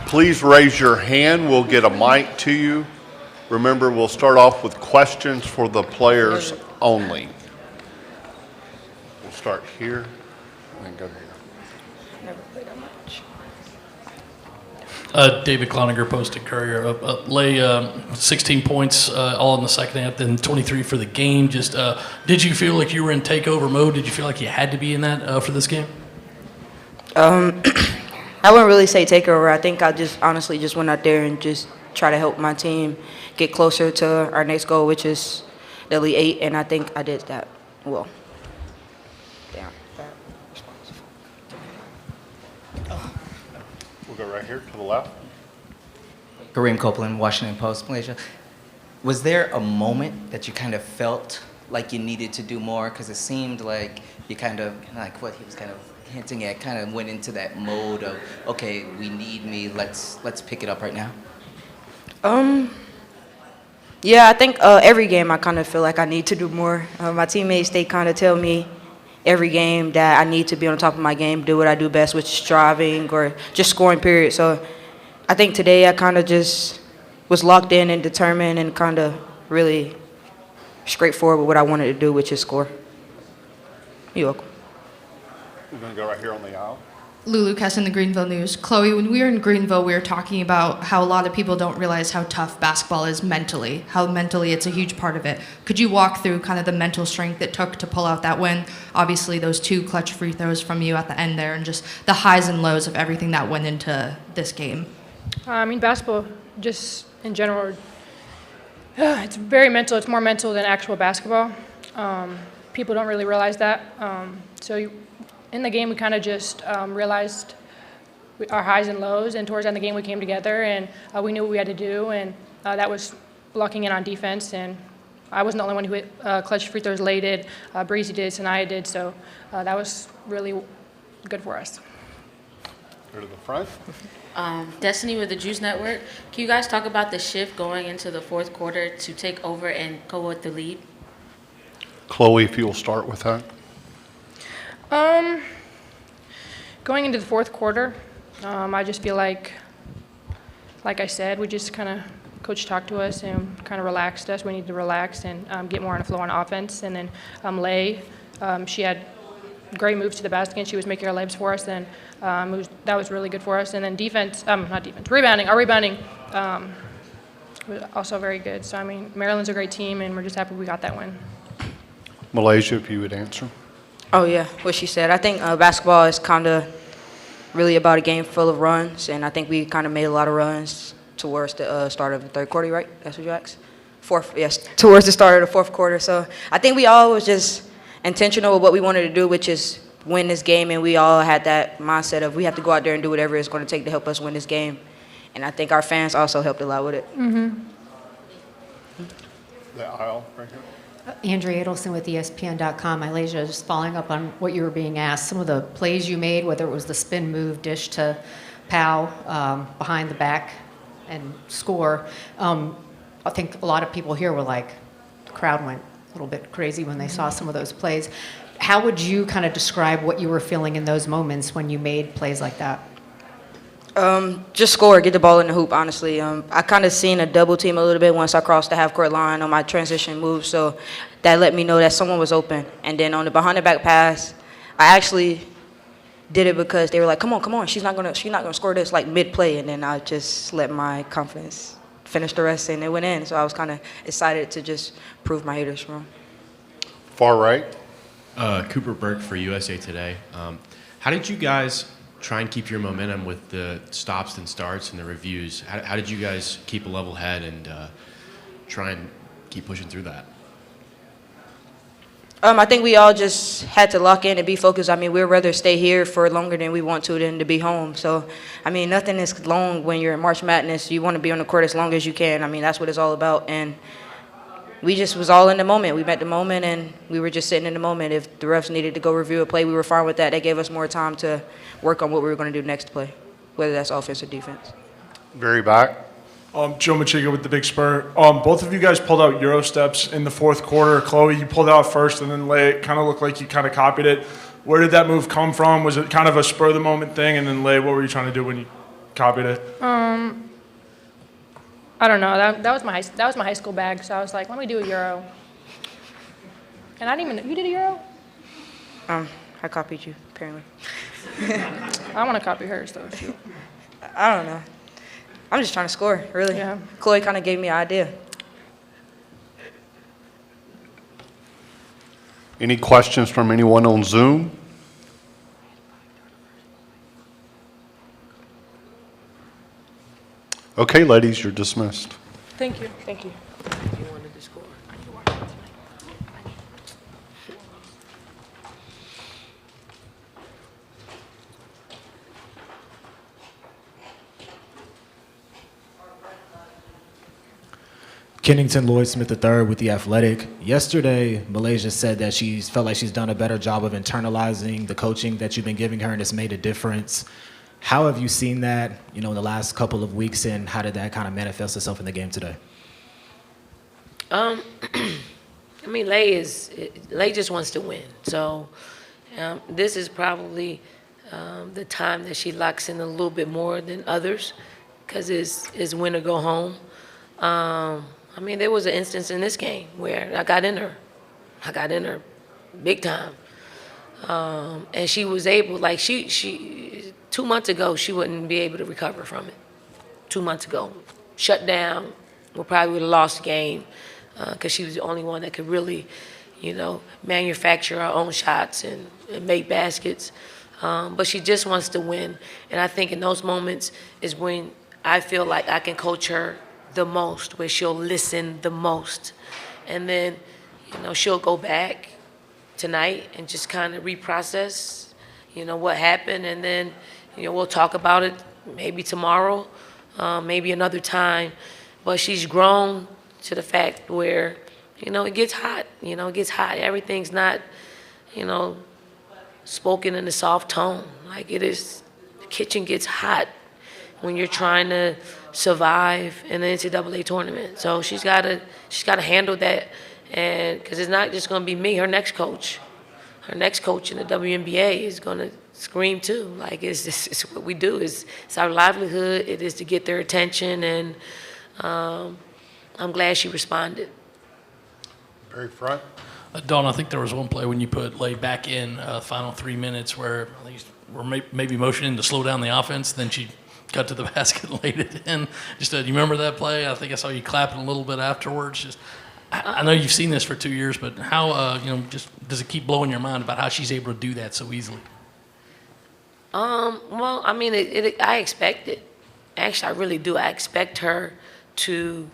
Please raise your hand. We'll get a mic to you. Remember, we'll start off with questions for the players only. We'll start here and go here. Never played that much. David Cloninger, Post-Courier. Lay 16 points all in the second half, then 23 for the game. Just did you feel like you were in takeover mode? Did you feel like you had to be in that for this game? I wouldn't really say takeover. I think I just honestly just went out there and just try to help my team get closer to our next goal, which is the Elite Eight, and I think I did that well. Damn, bad response. We'll go right here to the left. Kareem Copeland, Washington Post, Malaysia. Was there a moment that you kind of felt like you needed to do more? Because it seemed like you kind of, like what he was kind of hinting at, kind of went into that mode of, okay, we need me, let's pick it up right now. Yeah, I think every game I kind of feel like I need to do more. My teammates, they kind of tell me every game that I need to be on top of my game, do what I do best, which is driving or just scoring, period. So I think today I kind of just was locked in and determined and kind of really straightforward with what I wanted to do, which is score. You're welcome. We're going to go right here on the aisle. Lulu Kessin, the Greenville News. Chloe, when we were in Greenville, we were talking about how a lot of people don't realize how tough basketball is mentally, how mentally it's a huge part of it. Could you walk through kind of the mental strength it took to pull out that win? Obviously, those 2 clutch free throws from you at the end there, and just the highs and lows of everything that went into this game. I mean, basketball, just in general, it's very mental. It's more mental than actual basketball. People don't really realize that. In the game, we kind of just realized our highs and lows, and towards the end of the game, we came together, and we knew what we had to do, and that was locking in on defense, and I wasn't the only one who hit clutch free throws late. Did Breezy did, Sanaya did, so that was really good for us. Go to the front. Destiny with the Juice Network. Can you guys talk about the shift going into the fourth quarter to take over and go with the lead? Chloe, if you'll start with that. Going into the fourth quarter, I just feel like I said, we just kind of, coach talked to us and kind of relaxed us. We need to relax and get more on the flow on offense. And then Lay, she had great moves to the basket, and she was making our layups for us, and that was really good for us. And then rebounding. Our rebounding was also very good. So, I mean, Maryland's a great team, and we're just happy we got that win. Malaysia, if you would answer. Oh, yeah, what she said. I think basketball is kind of really about a game full of runs, and I think we kind of made a lot of runs towards the start of the third quarter, right? That's what you asked? Fourth, yes, towards the start of the fourth quarter. So I think we all was just intentional with what we wanted to do, which is win this game, and we all had that mindset of we have to go out there and do whatever it's going to take to help us win this game. And I think our fans also helped a lot with it. Mm-hmm. The aisle right here. Andrea Adelson with ESPN.com. Malaysia, just following up on what you were being asked, some of the plays you made, whether it was the spin move, dish to Powell, behind the back and score. I think a lot of people here were like, the crowd went a little bit crazy when they saw some of those plays. How would you kind of describe what you were feeling in those moments when you made plays like that? Just score, get the ball in the hoop, honestly. I kind of seen a double team a little bit once I crossed the half-court line on my transition move, so that let me know that someone was open. And then on the behind-the-back pass, I actually did it because they were like, come on, she's not gonna score this, like mid-play, and then I just let my confidence finish the rest, and it went in. So I was kind of excited to just prove my haters wrong. Far right. Cooper Burke for USA Today. How did you guys try and keep your momentum with the stops and starts and the reviews? How did you guys keep a level head and try and keep pushing through that? I think we all just had to lock in and be focused. I mean, we'd rather stay here for longer than we want to than to be home. So, I mean, nothing is long when you're in March Madness. You want to be on the court as long as you can. I mean, that's what it's all about. And we just was all in the moment. We met the moment, and we were just sitting in the moment. If the refs needed to go review a play, we were fine with that. They gave us more time to work on what we were going to do next play, whether that's offense or defense. Very back. Joe Machiga with the Big Spur. Both of you guys pulled out Euro steps in the fourth quarter. Chloe, you pulled out first, and then Lay, it kind of looked like you kind of copied it. Where did that move come from? Was it kind of a spur-of-the-moment thing? And then Lay, what were you trying to do when you copied it? I don't know. That was my high school bag. So I was like, let me do a Euro. And I didn't even. You did a Euro? I copied you, apparently. I want to copy hers though. Shoot. I don't know. I'm just trying to score, really. Yeah. Chloe kind of gave me an idea. Any questions from anyone on Zoom? Okay, ladies, you're dismissed. Thank you. Thank you. Kennington Lloyd Smith III with The Athletic. Yesterday, Malaysia said that she's felt like she's done a better job of internalizing the coaching that you've been giving her and it's made a difference. How have you seen that, in the last couple of weeks, and how did that kind of manifest itself in the game today? I mean, Lay just wants to win. So this is probably the time that she locks in a little bit more than others because it's win or go home. I mean, there was an instance in this game where I got in her big time. And she was able, like she 2 months ago, she wouldn't be able to recover from it. 2 months ago, shut down, we probably would have lost the game because she was the only one that could really, manufacture her own shots and make baskets. But she just wants to win. And I think in those moments is when I feel like I can coach her the most, where she'll listen the most. And then, she'll go back tonight and just kind of reprocess, what happened. And then, we'll talk about it maybe tomorrow, maybe another time. But she's grown to the fact where, it gets hot. It gets hot. Everything's not, spoken in a soft tone. Like it is, the kitchen gets hot when you're trying to survive in the NCAA tournament. So she's got to handle that, and because it's not just going to be me. Her next coach in the WNBA is going to scream too. Like it's what we do. It's our livelihood. It is to get their attention, and I'm glad she responded. Very front. Dawn, I think there was one play when you put Lay back in final 3 minutes where I think you were maybe motioning to slow down the offense. Then she got to the basket and laid it in. Just, do you remember that play? I think I saw you clapping a little bit afterwards. Just, I know you've seen this for 2 years, but how, just does it keep blowing your mind about how she's able to do that so easily? Well, I mean, I expect it. Actually, I really do. I expect her to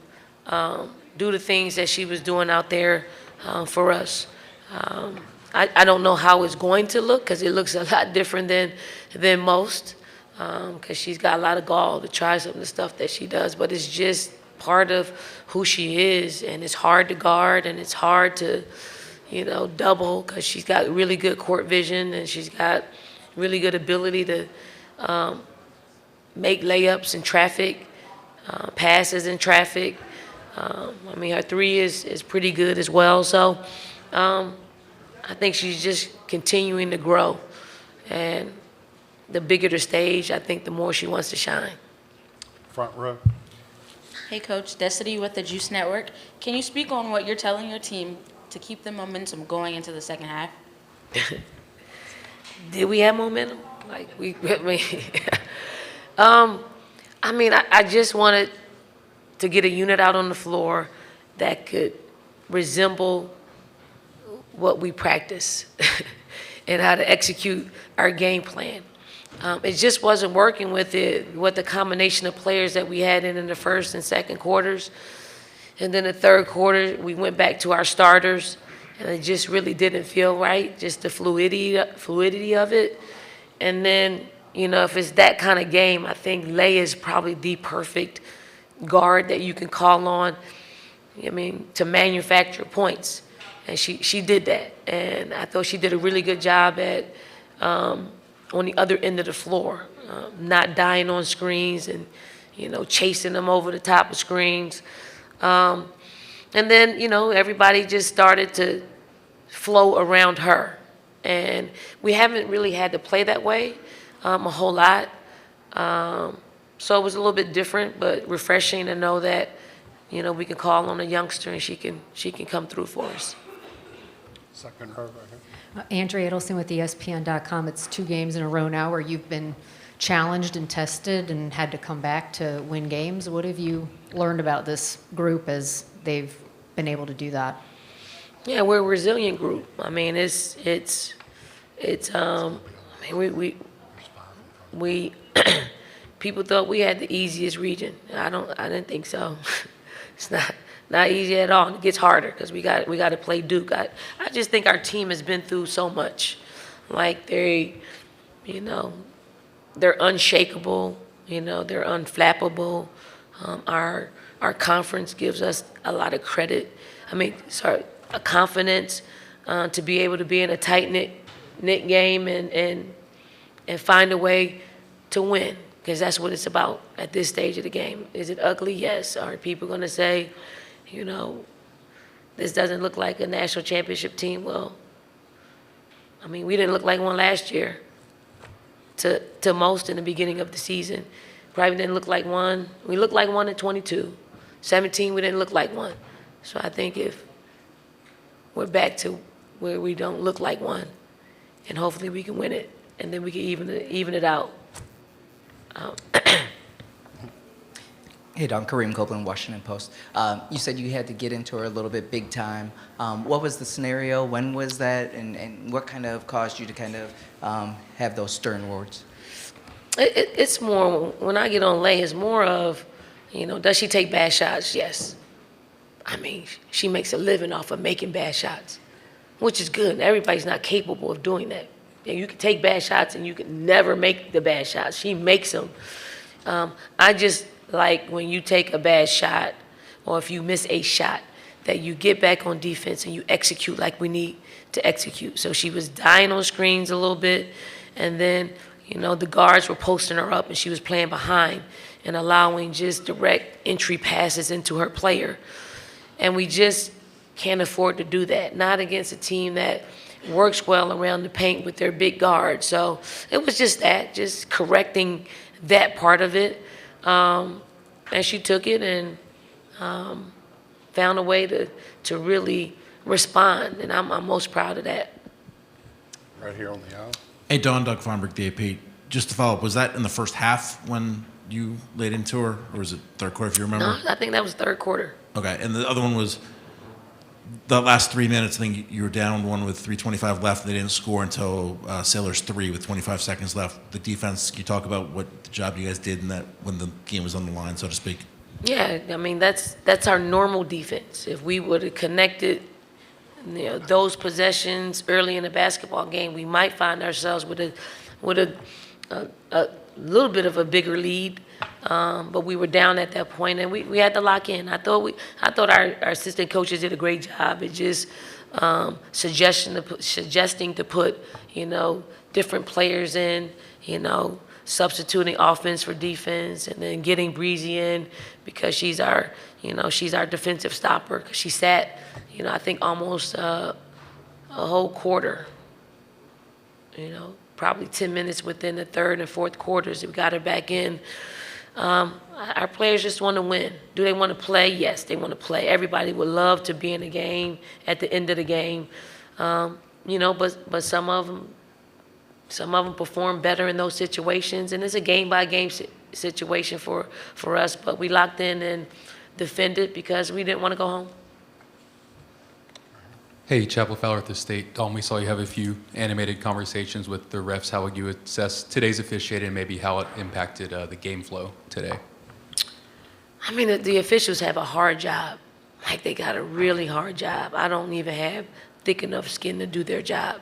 do the things that she was doing out there for us. I don't know how it's going to look because it looks a lot different than most. Because she's got a lot of gall to try some of the stuff that she does, but it's just part of who she is, and it's hard to guard, and it's hard to, double because she's got really good court vision, and she's got really good ability to make layups in traffic, passes in traffic. I mean, her three is pretty good as well, so I think she's just continuing to grow, and the bigger the stage, I think the more she wants to shine. Front row. Hey, Coach. Destiny with the Juice Network. Can you speak on what you're telling your team to keep the momentum going into the second half? Did we have momentum? I just wanted to get a unit out on the floor that could resemble what we practice and how to execute our game plan. It just wasn't working with the combination of players that we had in the first and second quarters. And then the third quarter, we went back to our starters, and it just really didn't feel right, just the fluidity of it. And then, if it's that kind of game, I think Lay is probably the perfect guard that you can call on, to manufacture points. And she did that. And I thought she did a really good job at on the other end of the floor, not dying on screens and, chasing them over the top of screens. And then, everybody just started to flow around her. And we haven't really had to play that way a whole lot. So it was a little bit different, but refreshing to know that, you know, we can call on a youngster and she can come through for us. Second row right here. Andrea Adelson with ESPN.com. It's 2 games in a row now where you've been challenged and tested and had to come back to win games. What have you learned about this group as they've been able to do that? Yeah, we're a resilient group. I mean, I mean, we people thought we had the easiest region. I didn't think so. It's not easy at all. It gets harder because we got to play Duke. I just think our team has been through so much. Like you know, they're unshakable. You know, they're unflappable. Our conference gives us a lot of credit. A confidence to be able to be in a tight-knit game and find a way to win, because that's what it's about at this stage of the game. Is it ugly? Yes. Are people going to say, you know, this doesn't look like a national championship team? Well, I mean, we didn't look like one last year to most in the beginning of the season. Probably didn't look like one. We looked like one in 22. 17, we didn't look like one. So I think if we're back to where we don't look like one, and hopefully we can win it, and then we can even it out. Hey, Don, Kareem Copeland, Washington Post. You said you had to get into her a little bit big time. What was the scenario? When was that? And what kind of caused you to kind of have those stern words? It's more, when I get on Lay, it's more of, you know, does she take bad shots? Yes. I mean, she makes a living off of making bad shots, which is good. Everybody's not capable of doing that. You can take bad shots and you can never make the bad shots. She makes them. I just like when you take a bad shot, or if you miss a shot, that you get back on defense and you execute like we need to execute. So she was dying on screens a little bit, and then, you know, the guards were posting her up and she was playing behind and allowing just direct entry passes into her player. And we just can't afford to do that, not against a team that works well around the paint with their big guard. So it was just that, just correcting that part of it. And she took it and found a way to really respond, and I'm most proud of that. Right here on the aisle. Hey, Don, Doug Feinberg, the AP. Just to follow up, was that in the first half when you laid into her, or was it third quarter, if you remember? No, I think that was third quarter. Okay, and the other one was the last 3 minutes. I think you were down one with 3:25 left. They didn't score until Sailors 3 with 25 seconds left. The defense, can you talk about what the job you guys did in that when the game was on the line, so to speak? Yeah, I mean, that's our normal defense. If we would have connected, you know, those possessions early in the basketball game, we might find ourselves with a little bit of a bigger lead. But we were down at that point, and we had to lock in. I thought our assistant coaches did a great job at just suggesting to put, you know, different players in, you know, substituting offense for defense, and then getting Breezy in because she's our defensive stopper. 'Cause she sat, you know, I think almost a whole quarter, you know, probably 10 minutes within the third and fourth quarters. We got her back in. Our players just want to win. Do they want to play? Yes, they want to play. Everybody would love to be in a game at the end of the game, you know. But some of them perform better in those situations, and it's a game-by-game situation for us. But we locked in and defended because we didn't want to go home. Hey, Chapel Fowler at the State. Dawn, we saw you have a few animated conversations with the refs. How would you assess today's officiating and maybe how it impacted the game flow today? I mean, the officials have a hard job. Like, they got a really hard job. I don't even have thick enough skin to do their job.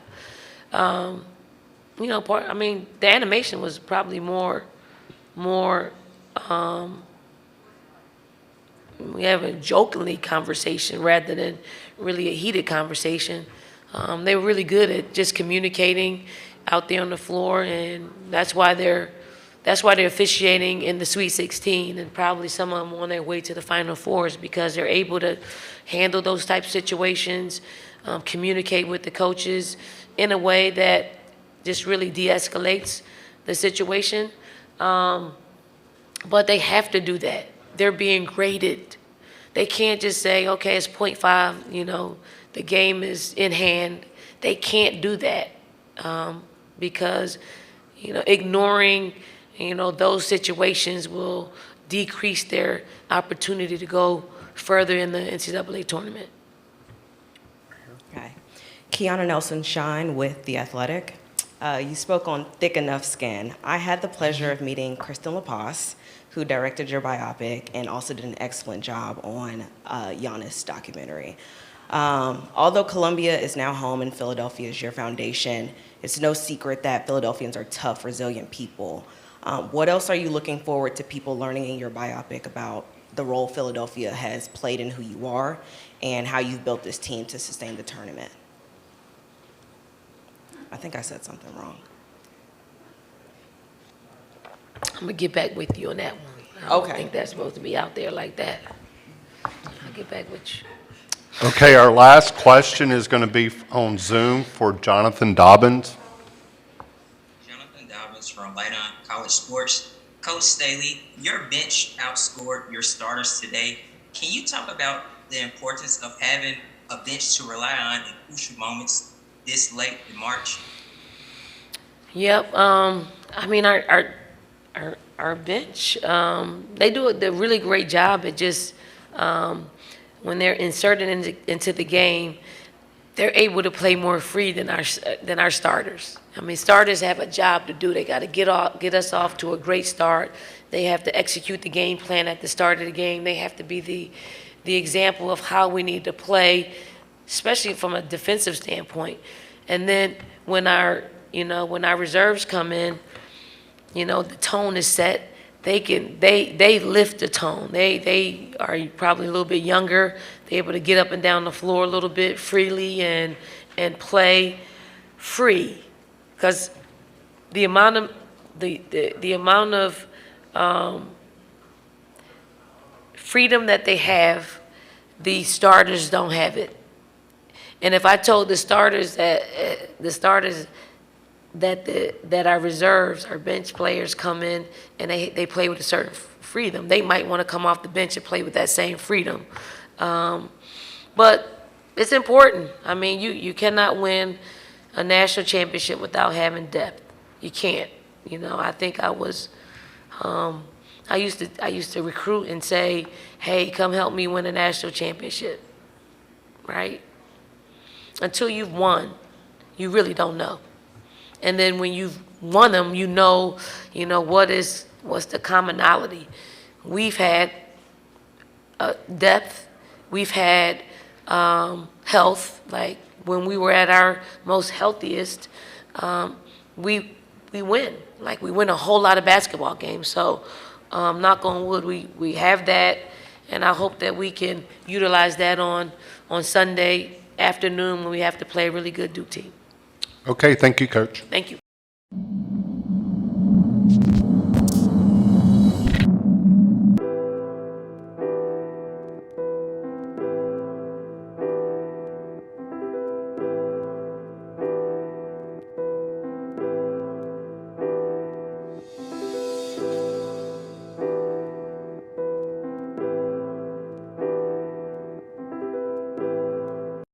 You know, the animation was probably more we have a jokingly conversation rather than really a heated conversation. They were really good at just communicating out there on the floor, and that's why they're officiating in the Sweet 16, and probably some of them on their way to the Final Fours, because they're able to handle those type of situations, communicate with the coaches in a way that just really de-escalates the situation. But they have to do that. They're being graded. They can't just say, okay, it's .5, the game is in hand. They can't do that because, ignoring, those situations will decrease their opportunity to go further in the NCAA tournament. Okay. Kiana Nelson-Shine with The Athletic. You spoke on thick enough skin. I had the pleasure of meeting Kristen LaPaz, who directed your biopic and also did an excellent job on Giannis documentary. Although Columbia is now home and Philadelphia is your foundation, it's no secret that Philadelphians are tough, resilient people. What else are you looking forward to people learning in your biopic about the role Philadelphia has played in who you are and how you've built this team to sustain the tournament? I think I said something wrong. I'm gonna get back with you on that one. I don't think that's supposed to be out there like that. I'll get back with you. Okay, our last question is going to be on Zoom for Jonathan Dobbins. Jonathan Dobbins from Light On College Sports. Coach Staley, your bench outscored your starters today. Can you talk about the importance of having a bench to rely on in crucial moments this late in March? Yep. I mean, our bench, they do a really great job at just when they're inserted into the game, they're able to play more free than our starters. I mean, starters have a job to do. They got to get us off to a great start. They have to execute the game plan at the start of the game. They have to be the example of how we need to play, especially from a defensive standpoint. And then when our reserves come in, the tone is set. They lift the tone. They are probably a little bit younger. They're able to get up and down the floor a little bit freely and play free, because the amount of freedom that they have, the starters don't have it. And if I told the starters that our reserves, our bench players come in and they play with a certain freedom, they might want to come off the bench and play with that same freedom. But it's important. I mean, you cannot win a national championship without having depth. You can't. I think I used to recruit and say, hey, come help me win a national championship, right? Until you've won, you really don't know. And then when you've won them, what's the commonality. We've had depth. We've had health. Like when we were at our most healthiest, we win. Like we win a whole lot of basketball games. So knock on wood, we have that, and I hope that we can utilize that on Sunday afternoon when we have to play a really good Duke team. Okay, thank you, Coach. Thank you.